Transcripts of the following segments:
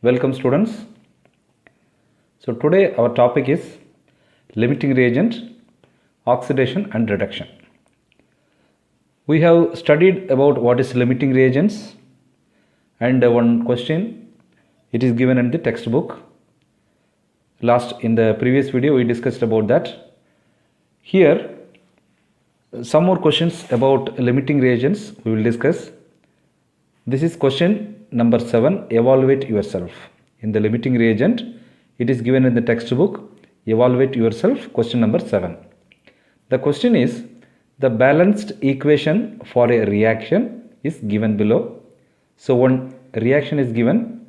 Welcome students. So today our topic is limiting reagent, oxidation and reduction. We have studied about what is limiting reagents and one question it is given in the textbook. In the previous video we discussed about that. Here some more questions about limiting reagents we will discuss. This is question number 7, evaluate yourself. In the limiting reagent, it is given in the textbook, evaluate yourself, question number 7. The question is, the balanced equation for a reaction is given below. So one reaction is given,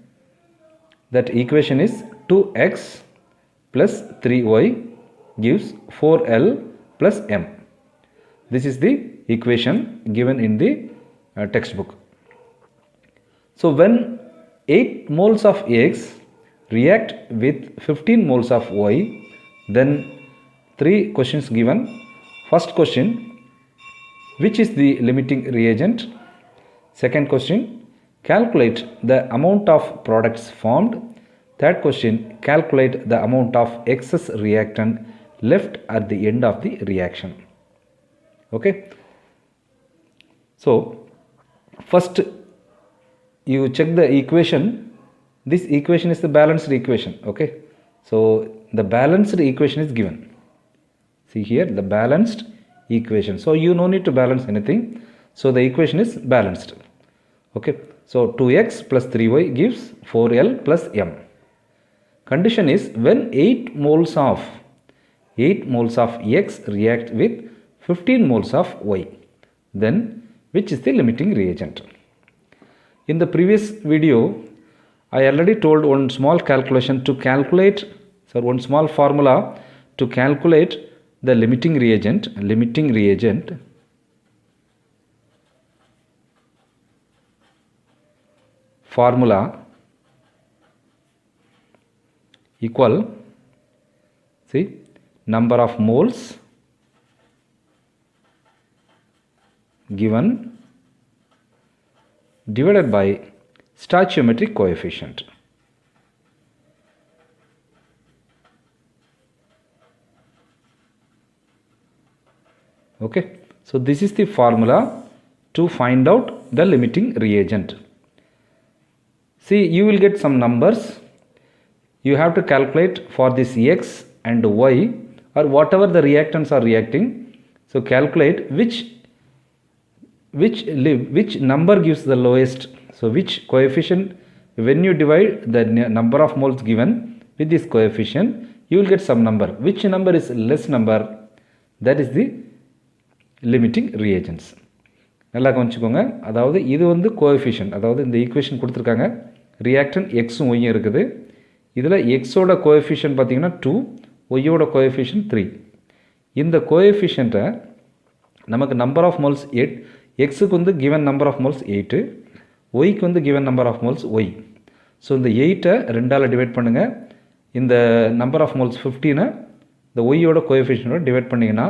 that equation is 2x plus 3y gives 4L plus M. This is the equation given in the textbook. So when 8 moles of X react with 15 moles of Y, then 3 questions given. First question, which is the limiting reagent? Second question, calculate the amount of products formed. Third question, calculate the amount of excess reactant left at the end of the reaction. Okay. So first you check the equation. This equation is the balanced equation. Okay. So the balanced equation is given. See here, the balanced equation. So you no need to balance anything. So the equation is balanced. Okay. So 2x plus 3y gives 4L plus M. Condition is when 8 moles of X react with 15 moles of Y, then which is the limiting reagent? In the previous video, I already told one small calculation to calculate, one small formula to calculate the limiting reagent. Formula equal, see, number of moles given divided by stoichiometric coefficient. Okay, so this is the formula to find out the limiting reagent. See, you will get some numbers. You have to calculate for this X and Y or whatever the reactants are reacting. So calculate which number gives the lowest. So which coefficient, when you divide the number of moles given with this coefficient, you will get some number. Which number is less number, that is the limiting reagents. நல்லா கவனிச்சுக்கோங்க. அதாவது இது வந்து coefficient, அதாவது இந்த equation கொடுத்துருக்காங்க, ரியாக்டன் எக்ஸும் ஒய்யும் இருக்குது. இதில் எக்ஸோட கோஎஃபிஷியன்ட் பார்த்தீங்கன்னா 2, ஒய்யோட கோஎஃபிஷியன்ட் 3. இந்த கோஎஃபிஷியண்ட்டை நமக்கு நம்பர் ஆஃப் மோல்ஸ் 8, எக்ஸுக்கு வந்து கிவன் நம்பர் ஆஃப் மோல்ஸ் 8, ஒய்க்கு வந்து given number of moles Y. So இந்த 8ஐ 2ஆல் டிவைட் பண்ணுங்கள். இந்த நம்பர் ஆஃப் மோல்ஸ் 15ஐ இந்த ஒய்யோட கோஎஃபிஷியன்ட்டோட டிவைட் பண்ணிங்கன்னா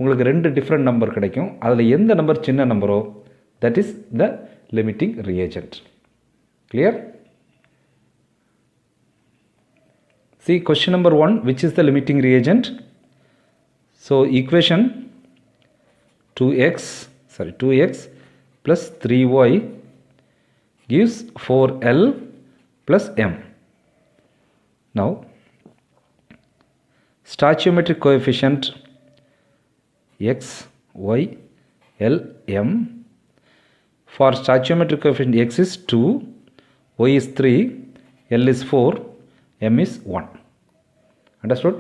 உங்களுக்கு 2 டிஃப்ரெண்ட் நம்பர் கிடைக்கும். அதில் எந்த நம்பர் சின்ன நம்பரோ that is the limiting reagent. Clear? See question number 1, which is the limiting reagent? So equation 2x plus 3y gives 4L plus M. Now stoichiometric coefficient X, Y, L, M. For stoichiometric coefficient X is 2, Y is 3, L is 4, M is 1. Understood?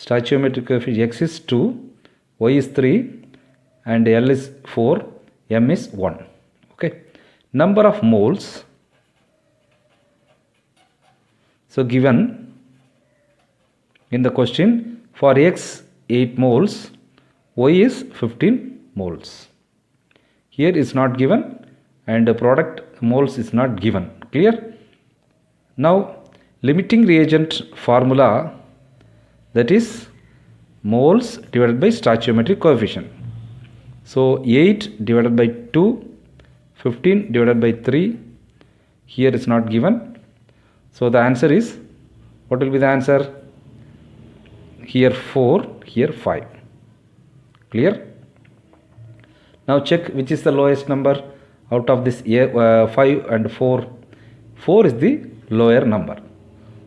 Stoichiometric coefficient X is 2, Y is 3 and L is 4, M is 1. Okay. Number of moles. So given in the question, for X 8 moles, Y is 15 moles. Here is not given and the product moles is not given. Clear? Now limiting reagent formula, that is moles divided by stoichiometric coefficient. So 8 divided by 2, 15 divided by 3, here is not given. So the answer is, what will be the answer? Here 4, here 5. Clear? Now check which is the lowest number out of this 5 and 4. 4 is the lower number.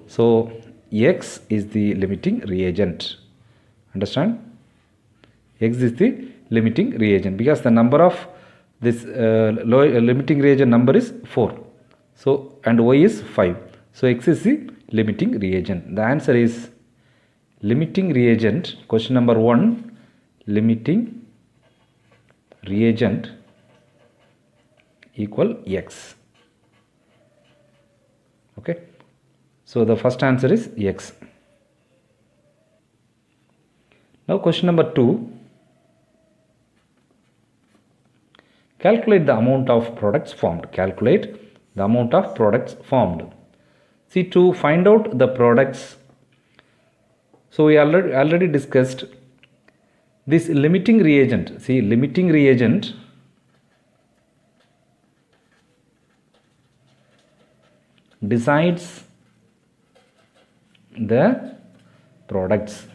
So X is the limiting reagent. Understand? X is the limiting reagent because the number of this limiting reagent number is 4. So and Y is 5. So X is the limiting reagent. The answer is limiting reagent. Question number 1, limiting reagent equal X. Okay. So the first answer is X. Now question number 2. Calculate the amount of products formed. Calculate the amount of products formed. See, to find out the products, so we already discussed this limiting reagent. See, limiting reagent decides the products.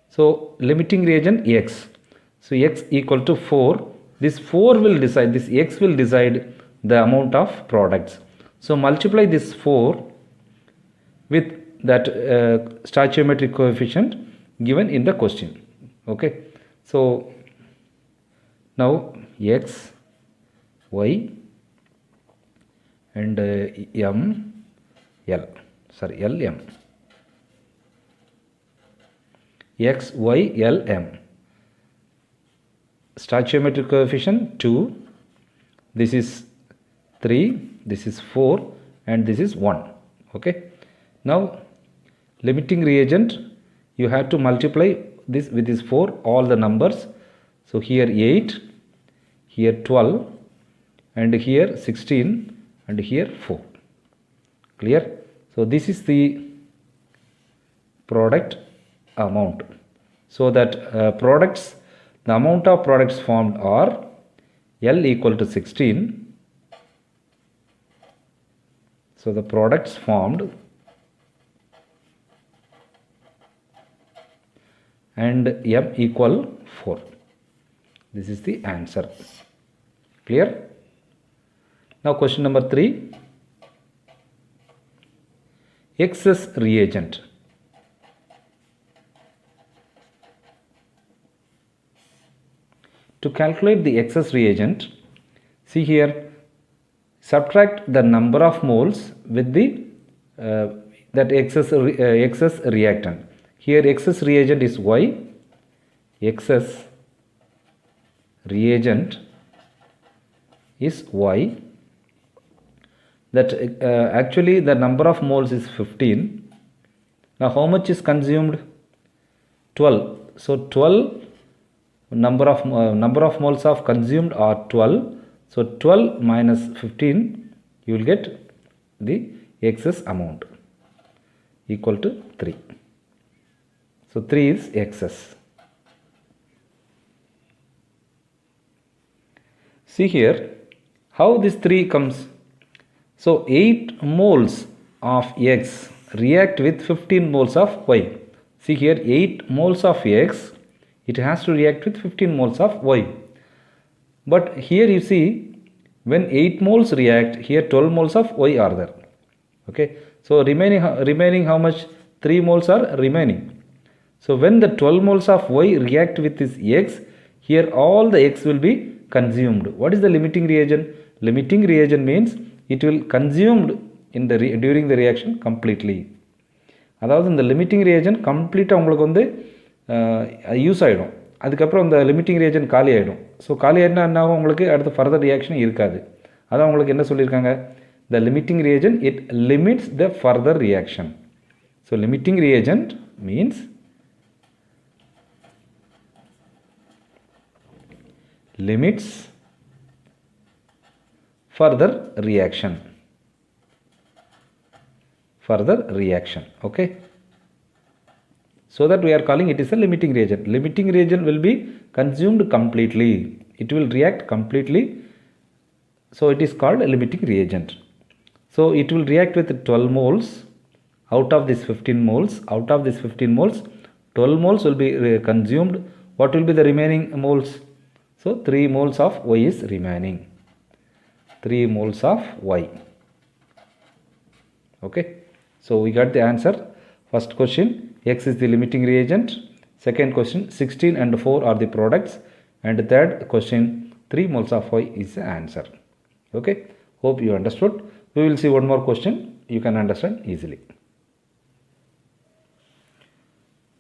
So limiting reagent X. So X equal to 4. This 4 will decide, this X will decide the amount of products. So multiply this 4 with that stoichiometric coefficient given in the question. Okay. So now X, Y and M, L. Sorry, L, M. X, Y, L, M. Stoichiometric coefficient 2. This is 3. This is 4. And this is 1. Okay. Now, limiting reagent, you have to multiply this with this 4, all the numbers. So here 8, here 12, and here 16, and here 4. Clear? So this is the product amount. So that products, the amount of products formed are L equal to 16. So the products formed and M equal 4. This is the answer. Clear? Now question number 3. Excess reagent. To calculate the excess reagent, see here, subtract the number of moles with the that excess reactant. Here excess reagent is Y, excess reagent is Y. That actually the number of moles is 15. Now how much is consumed? 12. So 12 number of moles of consumed are 12. So 12 minus 15, you will get the excess amount equal to 3. So 3 is excess. See here how this 3 comes. So 8 moles of X react with 15 moles of Y. See here 8 moles of X, it has to react with 15 moles of Y. But here you see, when 8 moles react, here 12 moles of Y are there. Okay. So remaining how much? 3 moles are remaining. So when the 12 moles of Y react with this X, here all the X will be consumed. What is the limiting reagent? Limiting reagent means it will consumed in the during the reaction completely. அதாவது இந்த limiting reagent கம்ப்ளீட்டாக உங்களுக்கு வந்து use ஆகிடும். அதுக்கப்புறம் இந்த limiting reagent காலி ஆகிடும். ஸோ காலி ஆகிடுனா என்ன ஆகும்? உங்களுக்கு அடுத்து ஃபர்தர் ரியாக்ஷன் இருக்காது. அதான் உங்களுக்கு என்ன சொல்லியிருக்காங்க? The limiting reagent it limits the further reaction. So limiting reagent means limits further reaction. Okay, so that we are calling it is a limiting reagent. Limiting reagent will be consumed completely, it will react completely So it is called a limiting reagent. So it will react with 12 moles out of this 15 moles. Out of this 15 moles, 12 moles will be consumed. What will be the remaining moles? So 3 moles of Y is remaining. 3 moles of Y. Okay. So we got the answer. First question, X is the limiting reagent. Second question, 16 and 4 are the products. And third question, 3 moles of Y is the answer. Okay. Hope you understood. We will see one more question. You can understand easily.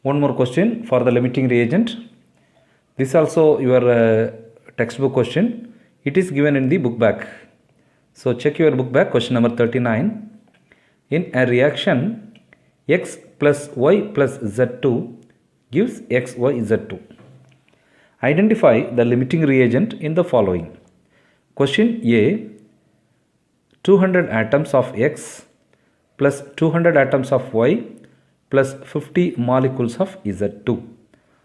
One more question for the limiting reagent. This also your textbook question. It is given in the book back. So check your book back, question number 39. In a reaction, X plus Y plus Z2 gives XYZ2. Identify the limiting reagent in the following. Question A, 200 atoms of X plus 200 atoms of Y plus 50 molecules of Z2.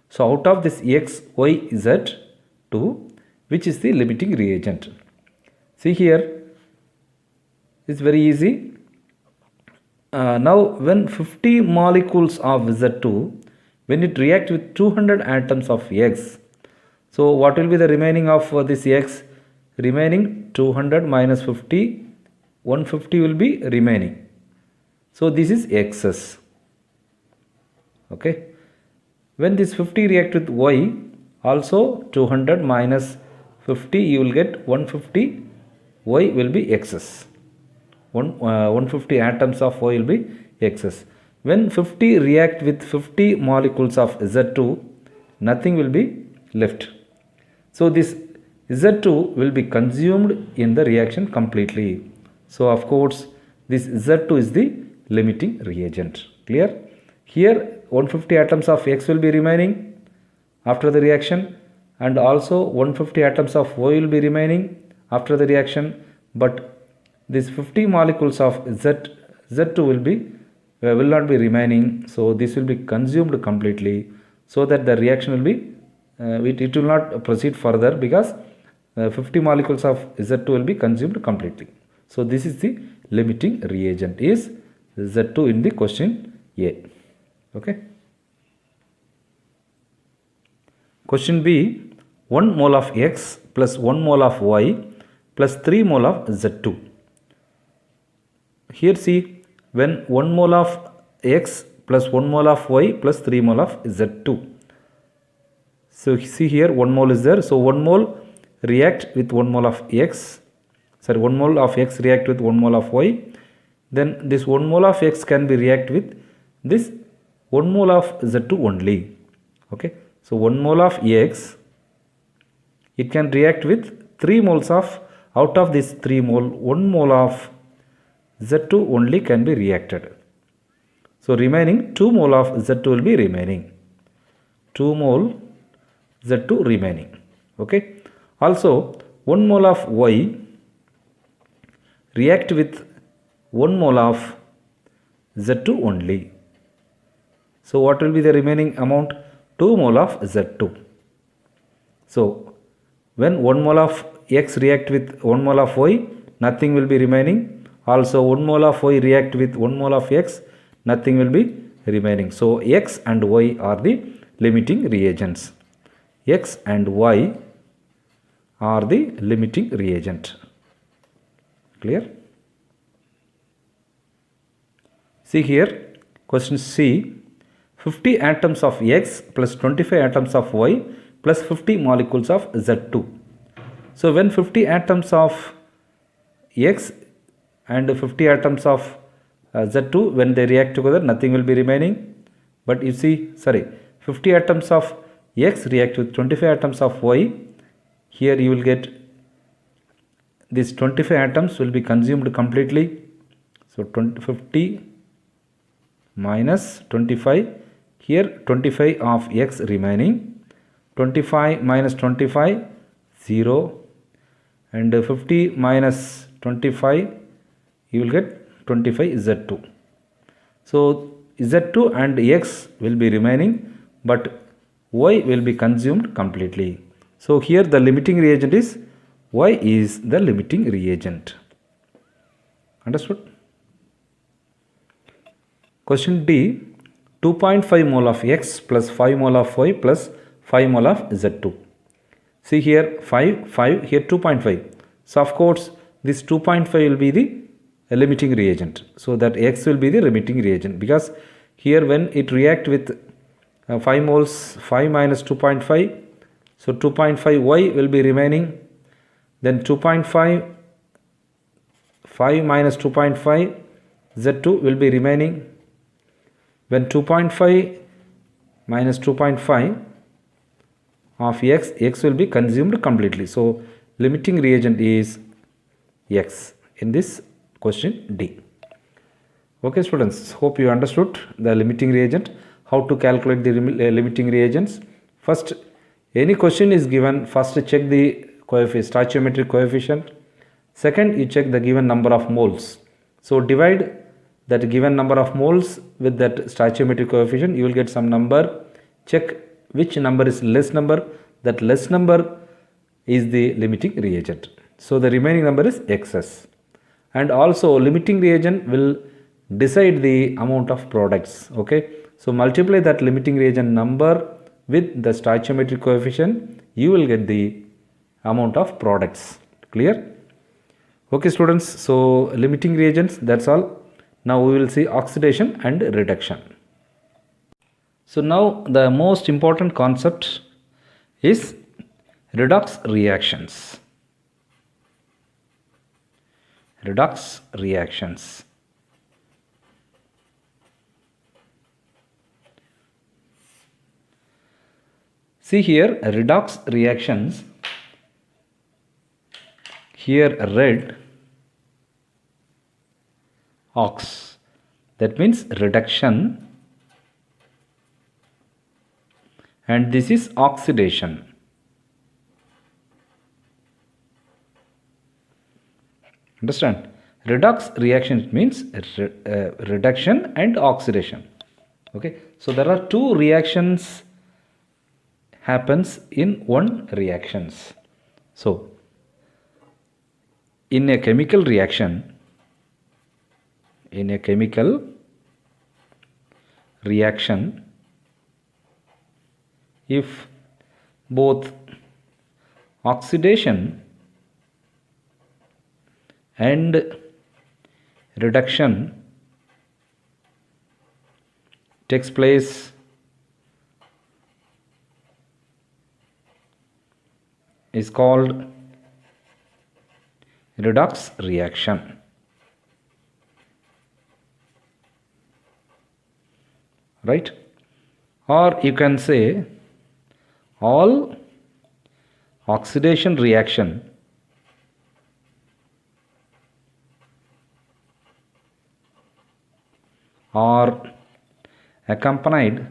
So out of this X, Y, Z2, which is the limiting reagent? See here, it's very easy. Now when 50 molecules of Z2, when it reacts with 200 atoms of X, so what will be the remaining of this X? Remaining 200 minus 50, 150 will be remaining. So this is excess. Okay. When this 50 react with Y, also 200 minus 50, you will get 150, Y will be excess. 150 atoms of Y will be excess. When 50 react with 50 molecules of Z2, nothing will be left. So this Z2 will be consumed in the reaction completely. So of course this Z2 is the limiting reagent. Clear? Here 150 atoms of X will be remaining after the reaction, and also 150 atoms of Y will be remaining after the reaction, but these 50 molecules of Z2 will not be remaining. So this will be consumed completely, so that the reaction will be it will not proceed further, because 50 molecules of Z2 will be consumed completely. So this is the limiting reagent, is Z2 in the question A. Okay. Question B, 1 mole of X plus 1 mole of Y plus 3 mole of Z2. Here see, when 1 mole of X plus 1 mole of Y plus 3 mole of Z2. So see here, 1 mole is there. So 1 mole react with 1 mole of X. Sorry, 1 mole of X react with 1 mole of Y. Then this 1 mole of X can be react with this 1 mole of Z2 only. Okay. So 1 mole of X, it can react with 3 moles of, out of this 3 mole, 1 mole of Z2 only can be reacted. So remaining 2 mole of Z2 will be remaining. 2 mole Z2 remaining. Okay. Also 1 mole of Y react with 1 mole of Z2 only. So what will be the remaining amount? 2 mole of Z2. So when 1 mole of X react with 1 mole of Y, nothing will be remaining. Also 1 mole of Y react with 1 mole of X, nothing will be remaining. So X and Y are the limiting reagents. X and Y are the limiting reagent. Clear? See here, question C, 50 atoms of X plus 25 atoms of Y plus 50 molecules of Z2. So when 50 atoms of X and 50 atoms of Z2, when they react together, nothing will be remaining. But you see, 50 atoms of X react with 25 atoms of Y. Here you will get these 25 atoms will be consumed completely. So 50 minus 25. Here 25 of X remaining. 25 minus 25, 0. And 50 minus 25, you will get 25 Z2. So Z2 and X will be remaining, but Y will be consumed completely. So here the limiting reagent is Y is the limiting reagent. Understood? Question D. 2.5 mole of X plus 5 mole of Y plus 5 mole of Z2. See here 5, here 2.5. So of course this 2.5 will be the limiting reagent. So that X will be the limiting reagent, because here when it react with 5 moles, 5 minus 2.5, so 2.5 Y will be remaining, then 2.5, 5 minus 2.5 Z2 will be remaining. When 2.5 minus 2.5 of X will be consumed completely. So limiting reagent is X in this question D. Okay students, hope you understood the limiting reagent, how to calculate the limiting reagents. First, any question is given, first check the stoichiometric coefficient. Second, you check the given number of moles. So divide that given number of moles with that stoichiometric coefficient, you will get some number. Check which number is less number, that less number is the limiting reagent. So the remaining number is excess. And also limiting reagent will decide the amount of products. Okay, so multiply that limiting reagent number with the stoichiometric coefficient, you will get the amount of products. Clear? Okay students, so limiting reagents, that's all. Now we will see oxidation and reduction. So now the most important concept is redox reactions. Redox reactions. See here, redox reactions, here red, ox, that means reduction, and this is oxidation. Understand? Redox reaction means reduction and oxidation. Okay, so there are two reactions happens in one reactions. So in a chemical reaction, if both oxidation and reduction takes place, is called redox reaction. Right? Or you can say all oxidation reaction are accompanied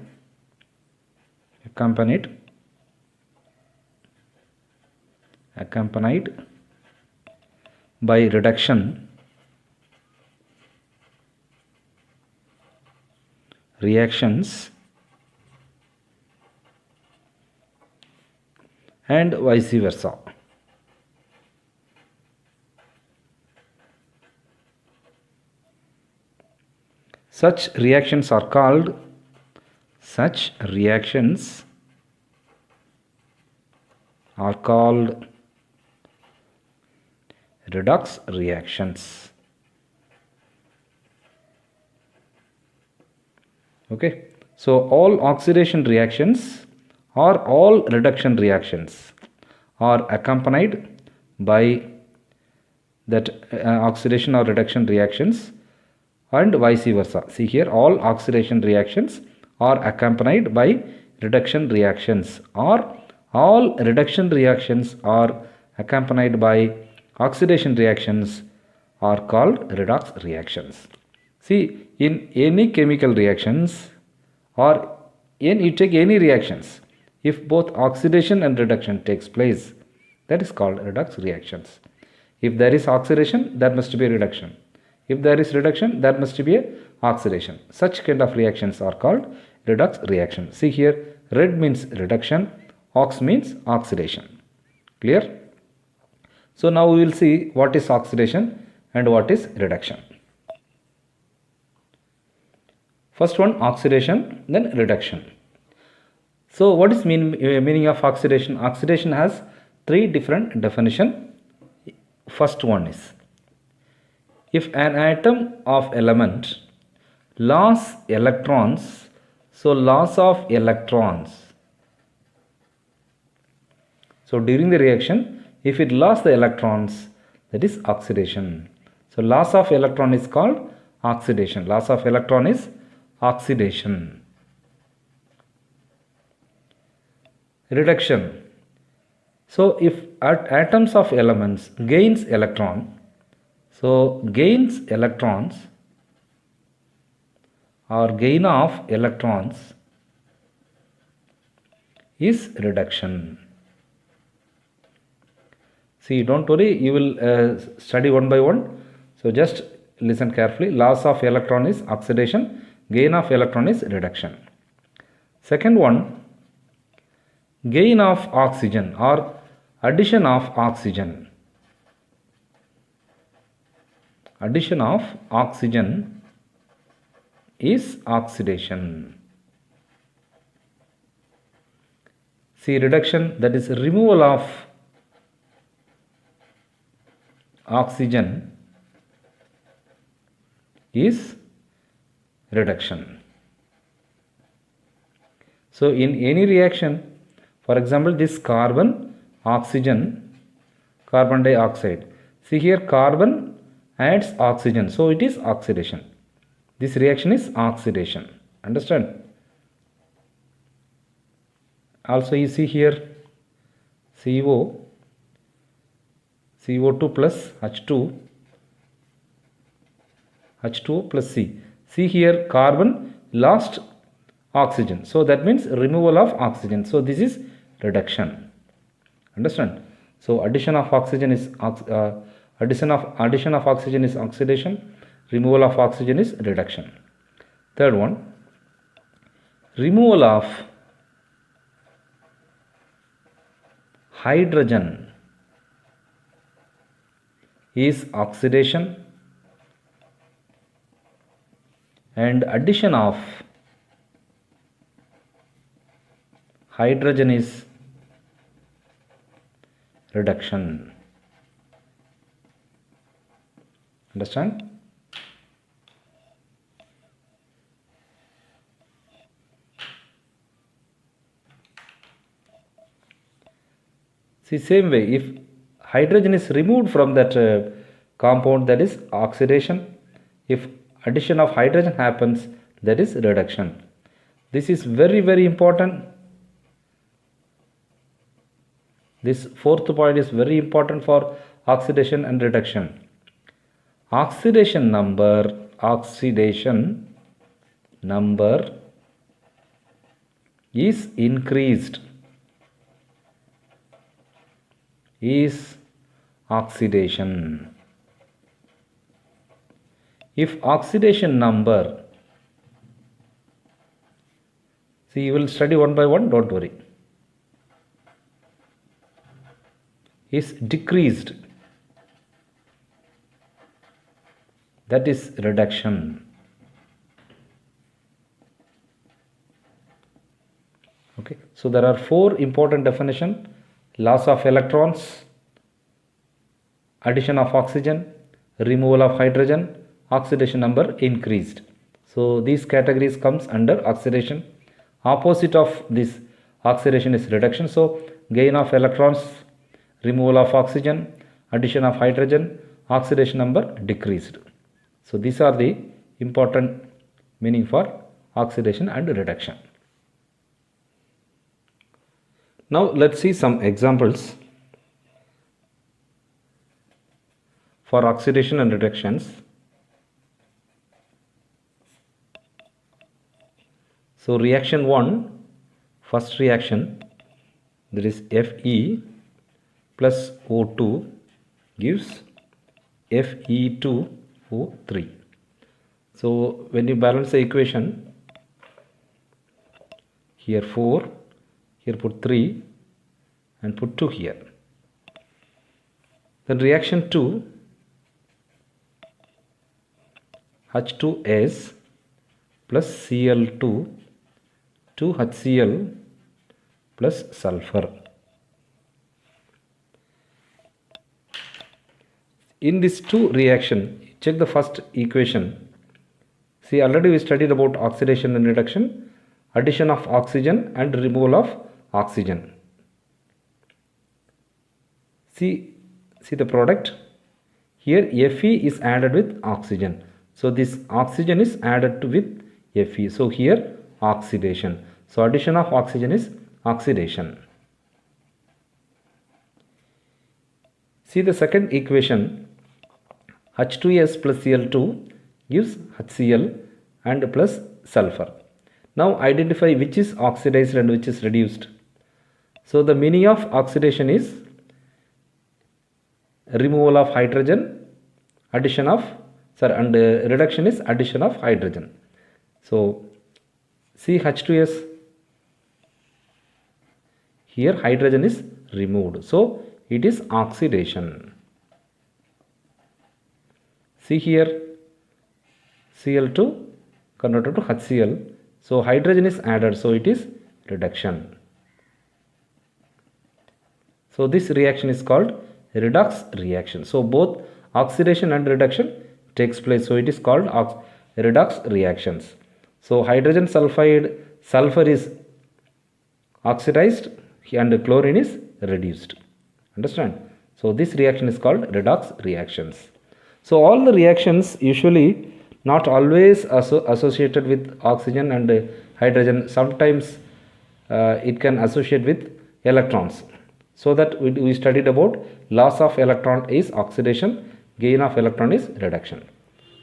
by reduction reactions and vice versa. Such reactions are called redox reactions. Okay, so all oxidation reactions or all reduction reactions are accompanied by that oxidation or reduction reactions and vice versa. See here, all oxidation reactions are accompanied by reduction reactions, or all reduction reactions are accompanied by oxidation reactions are called redox reactions. See, in any chemical reactions or you take any reactions, if both oxidation and reduction takes place, that is called redox reactions. If there is oxidation, that must be a reduction. If there is reduction, that must be a oxidation. Such kind of reactions are called redox reactions. See here, red means reduction, ox means oxidation. Clear? So now we will see what is oxidation and what is reduction. First one, oxidation, then reduction. So what is meaning of oxidation? Oxidation has three different definition. First one is, if an atom of element loss electrons, so loss of electrons. So during the reaction, if it lost the electrons, that is oxidation. So loss of electron is called oxidation. Loss of electron is oxidation. Reduction. So if atoms of elements gains electron, so gains electrons or gain of electrons is reduction. See, don't worry, you will study one by one. So just listen carefully. Loss of electron is oxidation, gain of electron is reduction. Second one, gain of oxygen or addition of oxygen. Addition of oxygen is oxidation. See, reduction, that is removal of oxygen is reduction. So in any reaction, for example, this carbon, oxygen, carbon dioxide. See here, carbon adds oxygen, so it is oxidation. This reaction is oxidation. Understand? Also you see here CO2 plus H2, H2O plus C. See here, carbon lost oxygen, so that means removal of oxygen. So this is reduction. Understand? So addition of oxygen is addition of oxygen is oxidation. Removal of oxygen is reduction. Third one, removal of hydrogen is oxidation, and addition of hydrogen is reduction. Understand? See, same way, if hydrogen is removed from that compound, that is oxidation. If addition of hydrogen happens, that is reduction. This is very, very important. This fourth point is very important for oxidation and reduction. Oxidation number is increased, is oxidation. If oxidation number, see, you will study one by one, don't worry, is decreased, that is reduction. Okay, so there are four important definitions: loss of electrons, addition of oxygen, removal of hydrogen, oxidation number increased. So these categories comes under oxidation. Opposite of this oxidation is reduction. So gain of electrons, removal of oxygen, addition of hydrogen, oxidation number decreased. So these are the important meaning for oxidation and reduction. Now let's see some examples for oxidation and reductions. So reaction 1, first reaction, that is Fe plus O2 gives Fe2O3. So when you balance the equation, here 4, here put 3 and put 2 here. Then reaction 2, H2S plus Cl2 to HCl plus sulfur. In this two reaction, check the first equation. See, already we studied about oxidation and reduction, addition of oxygen and removal of oxygen. See the product. Here Fe is added with oxygen. So this oxygen is added with Fe. So here oxidation. So addition of oxygen is oxidation. See the second equation. H2S plus Cl2 gives HCl and plus sulfur. Now identify which is oxidized and which is reduced. So the meaning of oxidation is removal of hydrogen, reduction is addition of hydrogen. So see H2S, here hydrogen is removed, so it is oxidation. See here Cl2 converted to HCl, so hydrogen is added, so it is reduction. So this reaction is called redox reaction. So both oxidation and reduction takes place, so it is called redox reactions. So hydrogen sulfide, sulfur is oxidized and chlorine is reduced. Understand? So this reaction is called redox reactions. So all the reactions usually not always associated with oxygen and hydrogen. Sometimes it can associate with electrons. So that we studied about loss of electron is oxidation, gain of electron is reduction.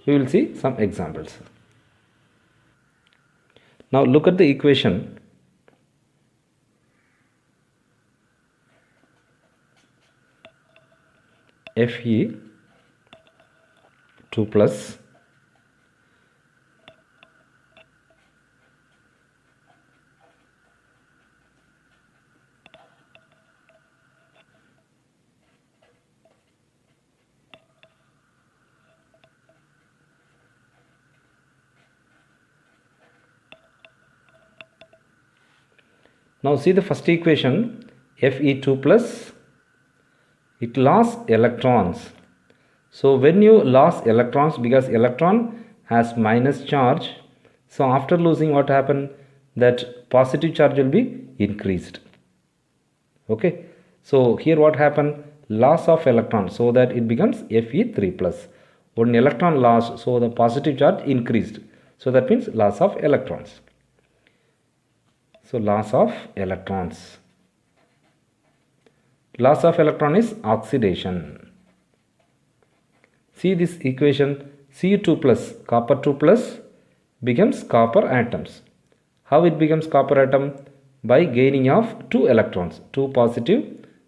We will see some examples. Now look at the equation. Fe 2 plus now see the first equation, Fe2 plus, it lost electrons. So when you lose electrons, because electron has minus charge, so after losing, what happened, that positive charge will be increased. Okay, so here what happened, loss of electron, so that it becomes Fe3 plus. One electron lost, so the positive charge increased, so that means loss of electrons. So loss of electrons. Loss of electron is oxidation. See this equation, Cu2 plus, copper 2 plus becomes copper atoms. How it becomes copper atom? By gaining of 2 electrons, 2 positive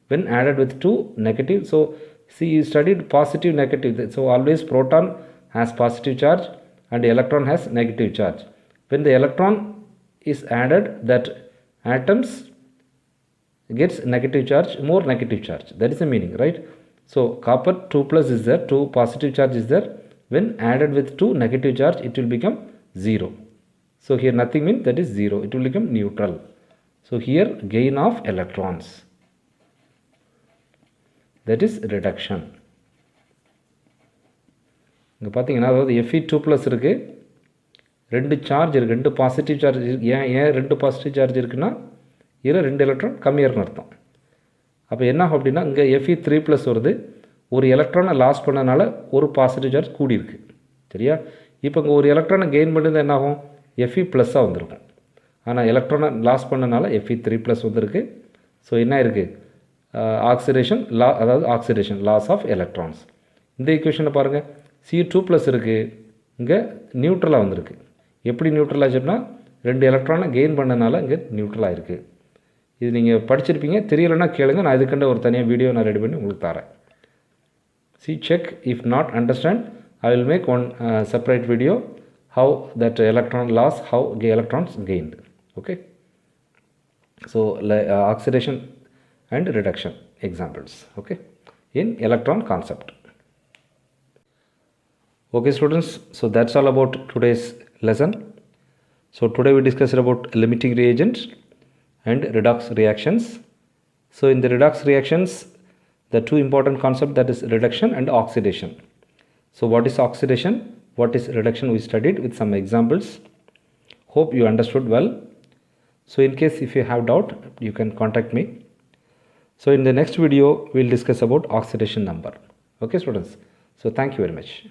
when added with 2 negative. So see, you studied positive negative, so always proton has positive charge and electron has negative charge. When the electron is added, that atoms gets negative charge, more negative charge. That is the meaning, right? So copper 2 plus is there, 2 positive charge is there. When added with 2 negative charge, it will become 0. So here nothing means, that is 0. It will become neutral. So here gain of electrons, that is reduction. இங்கே பார்த்தீங்கன்னா, அதாவது Fe2 plus இருக்குது, 2 charge இருக்குது, 2 positive charge. ஏன் 2 positive charge இருக்குன்னா, இதில் 2 electron கம்மியாக இருக்குன்னு அர்த்தம். அப்போ என்ன ஆகும் அப்படின்னா, இங்கே Fe3 ப்ளஸ் வருது, ஒரு எலக்ட்ரானை லாஸ் பண்ணனால ஒரு பாசிட்டிவ் சார்ஜ் கூடியிருக்கு. சரியா? இப்போ இங்கே ஒரு எலக்ட்ரானை கெயின் பண்ணது என்ன ஆகும், Fe ப்ளஸ்ஸாக வந்திருக்கும். ஆனால் எலக்ட்ரானை லாஸ் பண்ணனால Fe3 ப்ளஸ் வந்திருக்கு. ஸோ என்ன இருக்குது, ஆக்சிடேஷன் அதாவது ஆக்சிடேஷன், லாஸ் ஆஃப் எலக்ட்ரான்ஸ். இந்த ஈக்குவேஷனை பாருங்கள், Cu2 ப்ளஸ் இருக்குது, இங்கே நியூட்ரலாக வந்திருக்கு. எப்படி நியூட்ரல் ஆச்சுன்னா, 2 எலக்ட்ரானை கெயின் பண்ணனால இங்கே நியூட்ரலாக இருக்குது. இது நீங்கள் படிச்சிருப்பீங்க, தெரியலைன்னா கேளுங்க, நான் இதுக்கண்ட ஒரு தனியாக வீடியோ நான் ரெடி பண்ணி உங்களுக்கு தரேன். See, check, if not understand, I will make one separate video how that electron loss, how electrons gained. Okay, so oxidation and reduction examples. Okay, in electron concept. Okay students, so that's all about today's lesson. So today we discussed about limiting reagents and redox reactions. So in the redox reactions, the two important concepts, that is reduction and oxidation. So what is oxidation? What is reduction? We studied with some examples. Hope you understood well. So in case if you have doubt, you can contact me. So in the next video, we'll discuss about oxidation number. Okay students. So thank you very much.